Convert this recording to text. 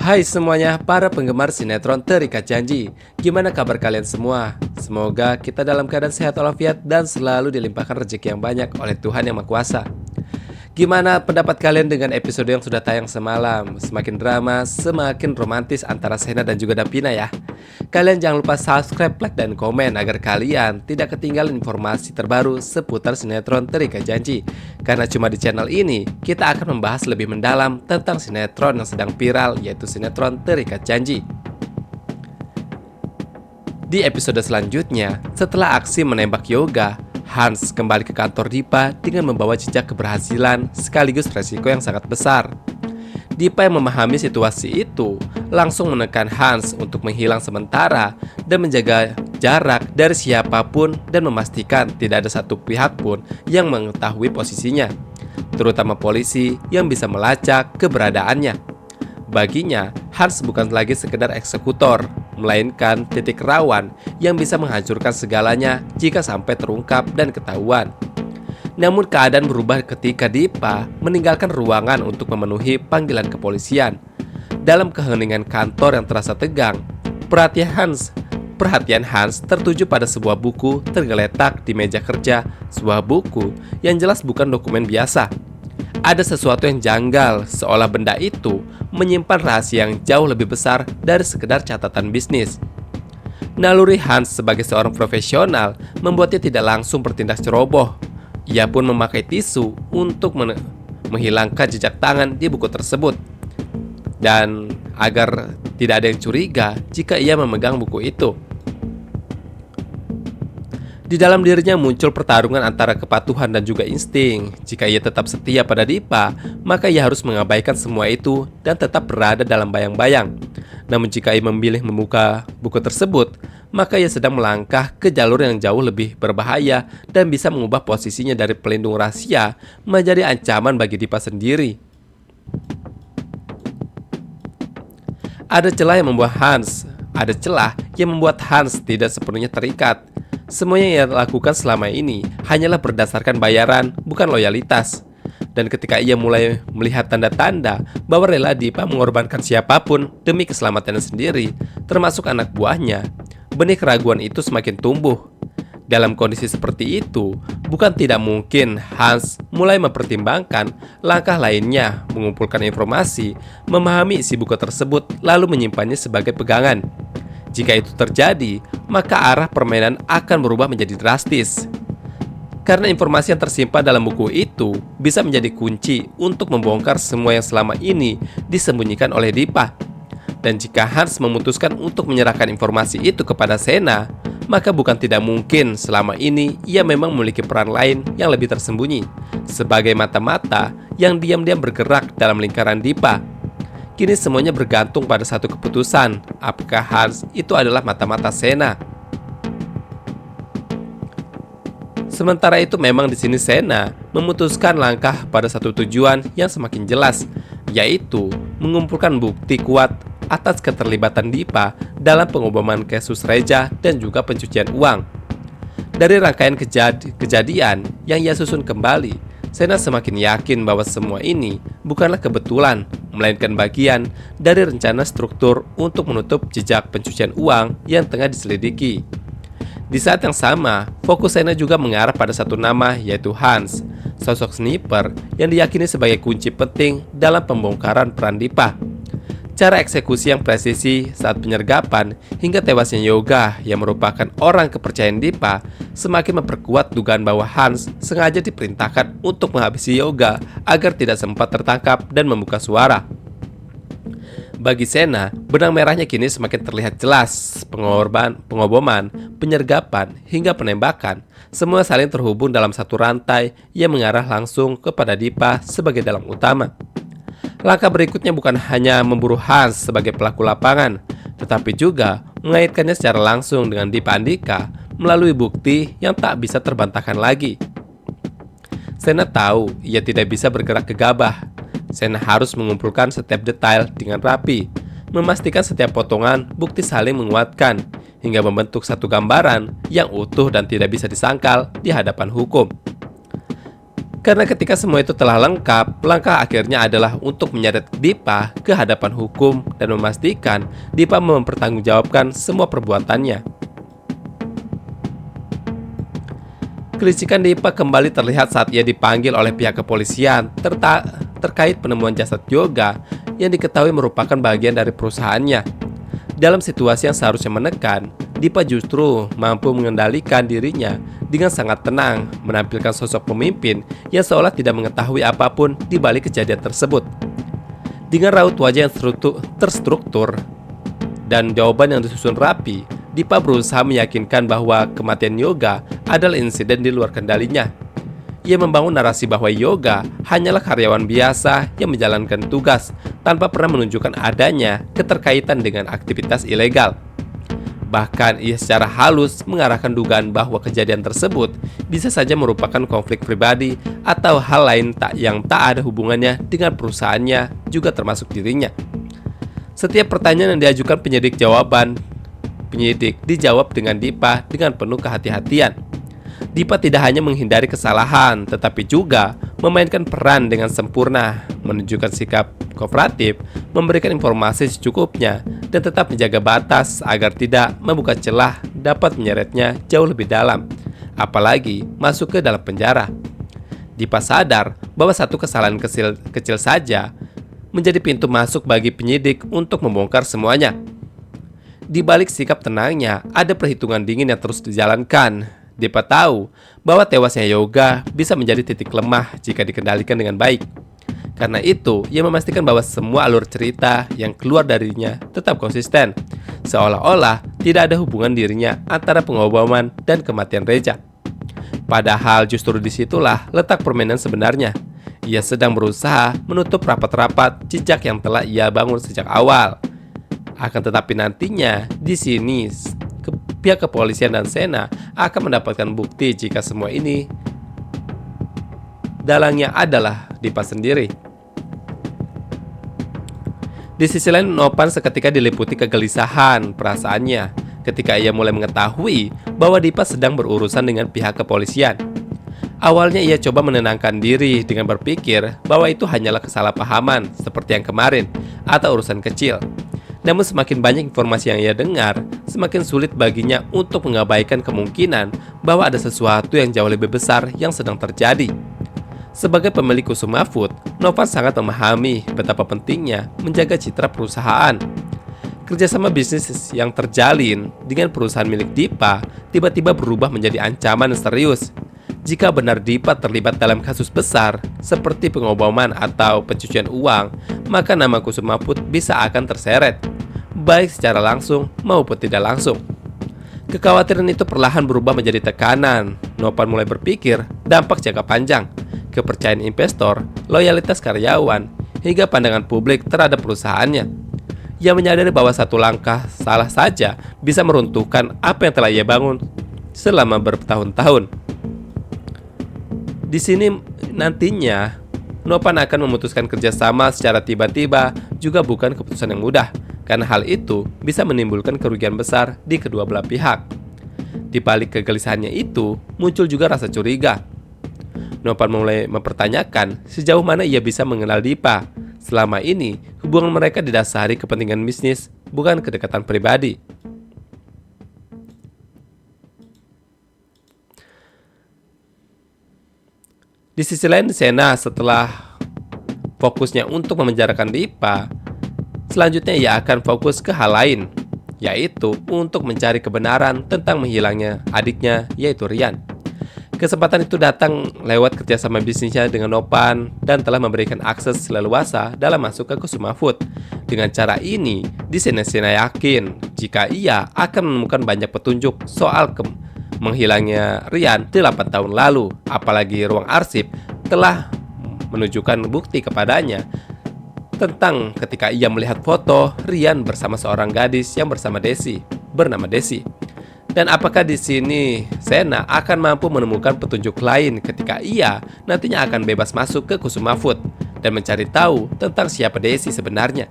Hai semuanya, para penggemar sinetron Terikat Janji. Gimana kabar kalian semua? Semoga kita dalam keadaan sehat walafiat dan selalu dilimpahkan rezeki yang banyak oleh Tuhan Yang Maha Kuasa. Gimana pendapat kalian dengan episode yang sudah tayang semalam? Semakin drama, semakin romantis antara Sena dan juga Davina ya. Kalian jangan lupa subscribe, like, dan komen agar kalian tidak ketinggalan informasi terbaru seputar sinetron Terikat Janji. Karena cuma di channel ini, kita akan membahas lebih mendalam tentang sinetron yang sedang viral, yaitu sinetron Terikat Janji. Di episode selanjutnya, setelah aksi menembak Yoga, Hans kembali ke kantor Dipa dengan membawa jejak keberhasilan sekaligus resiko yang sangat besar. Dipa yang memahami situasi itu langsung menekan Hans untuk menghilang sementara dan menjaga jarak dari siapapun dan memastikan tidak ada satu pihak pun yang mengetahui posisinya, terutama polisi yang bisa melacak keberadaannya. Baginya, Hans bukan lagi sekedar eksekutor, melainkan titik rawan yang bisa menghancurkan segalanya jika sampai terungkap dan ketahuan. Namun keadaan berubah ketika Dipa meninggalkan ruangan untuk memenuhi panggilan kepolisian. Dalam keheningan kantor yang terasa tegang, perhatian Hans tertuju pada sebuah buku tergeletak di meja kerja, sebuah buku yang jelas bukan dokumen biasa. Ada sesuatu yang janggal, seolah benda itu menyimpan rahasia yang jauh lebih besar dari sekedar catatan bisnis. Naluri Hans sebagai seorang profesional membuatnya tidak langsung bertindak ceroboh. Ia pun memakai tisu untuk menghilangkan jejak tangan di buku tersebut. Dan agar tidak ada yang curiga jika ia memegang buku itu. Di dalam dirinya muncul pertarungan antara kepatuhan dan juga insting. Jika ia tetap setia pada Dipa, maka ia harus mengabaikan semua itu dan tetap berada dalam bayang-bayang. Namun jika ia memilih membuka buku tersebut, maka ia sedang melangkah ke jalur yang jauh lebih berbahaya dan bisa mengubah posisinya dari pelindung rahasia menjadi ancaman bagi Dipa sendiri. Ada celah yang membuat Hans tidak sepenuhnya terikat. Semua yang ia lakukan selama ini hanyalah berdasarkan bayaran, bukan loyalitas. Dan ketika ia mulai melihat tanda-tanda bahwa rela Dipa mengorbankan siapapun demi keselamatannya sendiri, termasuk anak buahnya, benih keraguan itu semakin tumbuh. Dalam kondisi seperti itu, bukan tidak mungkin Hans mulai mempertimbangkan langkah lainnya, mengumpulkan informasi, memahami isi buku tersebut, lalu menyimpannya sebagai pegangan. Jika itu terjadi, maka arah permainan akan berubah menjadi drastis. Karena informasi yang tersimpan dalam buku itu bisa menjadi kunci untuk membongkar semua yang selama ini disembunyikan oleh Dipa. Dan jika Hans memutuskan untuk menyerahkan informasi itu kepada Sena, maka bukan tidak mungkin selama ini ia memang memiliki peran lain yang lebih tersembunyi, sebagai mata-mata yang diam-diam bergerak dalam lingkaran Dipa. Kini semuanya bergantung pada satu keputusan, apakah Hans itu adalah mata-mata Sena. Sementara itu memang di sini Sena memutuskan langkah pada satu tujuan yang semakin jelas, yaitu mengumpulkan bukti kuat atas keterlibatan Dipa dalam pengoboman kasus Reja dan juga pencucian uang. Dari rangkaian kejadian yang ia susun kembali, Sena semakin yakin bahwa semua ini bukanlah kebetulan, melainkan bagian dari rencana struktur untuk menutup jejak pencucian uang yang tengah diselidiki. Di saat yang sama, fokus Sena juga mengarah pada satu nama, yaitu Hans, sosok sniper yang diyakini sebagai kunci penting dalam pembongkaran peran Dipa. Cara eksekusi yang presisi saat penyergapan hingga tewasnya Yoga yang merupakan orang kepercayaan Dipa semakin memperkuat dugaan bahwa Hans sengaja diperintahkan untuk menghabisi Yoga agar tidak sempat tertangkap dan membuka suara. Bagi Sena, benang merahnya kini semakin terlihat jelas. Pengoboman, penyergapan, hingga penembakan semua saling terhubung dalam satu rantai yang mengarah langsung kepada Dipa sebagai dalang utama. Langkah berikutnya bukan hanya memburu Hans sebagai pelaku lapangan, tetapi juga mengaitkannya secara langsung dengan Dipa Andika melalui bukti yang tak bisa terbantahkan lagi. Sena tahu ia tidak bisa bergerak gegabah. Sena harus mengumpulkan setiap detail dengan rapi, memastikan setiap potongan bukti saling menguatkan, hingga membentuk satu gambaran yang utuh dan tidak bisa disangkal di hadapan hukum. Karena ketika semua itu telah lengkap, langkah akhirnya adalah untuk menyeret Dipa ke hadapan hukum dan memastikan Dipa mempertanggungjawabkan semua perbuatannya. Kelicikan Dipa kembali terlihat saat ia dipanggil oleh pihak kepolisian terkait penemuan jasad Yoga yang diketahui merupakan bagian dari perusahaannya. Dalam situasi yang seharusnya menekan, Dipa justru mampu mengendalikan dirinya dengan sangat tenang, menampilkan sosok pemimpin yang seolah tidak mengetahui apapun di balik kejadian tersebut. Dengan raut wajah yang terstruktur dan jawaban yang disusun rapi, Dipa berusaha meyakinkan bahwa kematian Yoga adalah insiden di luar kendalinya. Ia membangun narasi bahwa Yoga hanyalah karyawan biasa yang menjalankan tugas tanpa pernah menunjukkan adanya keterkaitan dengan aktivitas ilegal. Bahkan ia secara halus mengarahkan dugaan bahwa kejadian tersebut bisa saja merupakan konflik pribadi atau hal lain yang tak ada hubungannya dengan perusahaannya, juga termasuk dirinya. Setiap pertanyaan yang diajukan penyidik dijawab dengan Dipa dengan penuh kehati-hatian. Dipa tidak hanya menghindari kesalahan, tetapi juga memainkan peran dengan sempurna, menunjukkan sikap kooperatif, memberikan informasi secukupnya, dan tetap menjaga batas agar tidak membuka celah dapat menyeretnya jauh lebih dalam, apalagi masuk ke dalam penjara. Dipa sadar bahwa satu kesalahan kecil saja menjadi pintu masuk bagi penyidik untuk membongkar semuanya. Di balik sikap tenangnya, ada perhitungan dingin yang terus dijalankan. Dipa tahu bahwa tewasnya Yoga bisa menjadi titik lemah jika dikendalikan dengan baik. Karena itu, ia memastikan bahwa semua alur cerita yang keluar darinya tetap konsisten, seolah-olah tidak ada hubungan dirinya antara pengoboman dan kematian Reja. Padahal justru disitulah letak permainan sebenarnya. Ia sedang berusaha menutup rapat-rapat jejak yang telah ia bangun sejak awal. Akan tetapi nantinya di sini pihak kepolisian dan Sena akan mendapatkan bukti jika semua ini dalangnya adalah Dipa sendiri. Di sisi lain, Nopan seketika diliputi kegelisahan perasaannya ketika ia mulai mengetahui bahwa Dipa sedang berurusan dengan pihak kepolisian. Awalnya ia coba menenangkan diri dengan berpikir bahwa itu hanyalah kesalahpahaman seperti yang kemarin atau urusan kecil. Namun semakin banyak informasi yang ia dengar, semakin sulit baginya untuk mengabaikan kemungkinan bahwa ada sesuatu yang jauh lebih besar yang sedang terjadi. Sebagai pemilik Kusuma Food, Novan sangat memahami betapa pentingnya menjaga citra perusahaan. Kerjasama bisnis yang terjalin dengan perusahaan milik Dipa tiba-tiba berubah menjadi ancaman yang serius. Jika benar Dipa terlibat dalam kasus besar seperti pengoboman atau pencucian uang, maka nama Kusuma Food bisa akan terseret, baik secara langsung maupun tidak langsung. Kekhawatiran itu perlahan berubah menjadi tekanan. Nopan mulai berpikir dampak jangka panjang, kepercayaan investor, loyalitas karyawan, hingga pandangan publik terhadap perusahaannya. Ia menyadari bahwa satu langkah salah saja bisa meruntuhkan apa yang telah ia bangun selama bertahun-tahun. Di sini nantinya Nopan akan memutuskan kerjasama secara tiba-tiba juga bukan keputusan yang mudah, karena hal itu bisa menimbulkan kerugian besar di kedua belah pihak. Di balik kegelisahannya itu muncul juga rasa curiga. Nopan mulai mempertanyakan sejauh mana ia bisa mengenal Dipa. Selama ini hubungan mereka didasari kepentingan bisnis, bukan kedekatan pribadi. Di sisi lain, Sena setelah fokusnya untuk memenjarakan Dipa, selanjutnya ia akan fokus ke hal lain, yaitu untuk mencari kebenaran tentang menghilangnya adiknya, yaitu Rian. Kesempatan itu datang lewat kerjasama bisnisnya dengan Nopan dan telah memberikan akses leluasa dalam masuk ke Kusuma Food. Dengan cara ini, Sena yakin jika ia akan menemukan banyak petunjuk soal menghilangnya Rian 8 tahun lalu, apalagi ruang arsip telah menunjukkan bukti kepadanya tentang ketika ia melihat foto Rian bersama seorang gadis yang bernama Desi. Dan apakah di sini Sena akan mampu menemukan petunjuk lain ketika ia nantinya akan bebas masuk ke Kusuma Food dan mencari tahu tentang siapa Desi sebenarnya?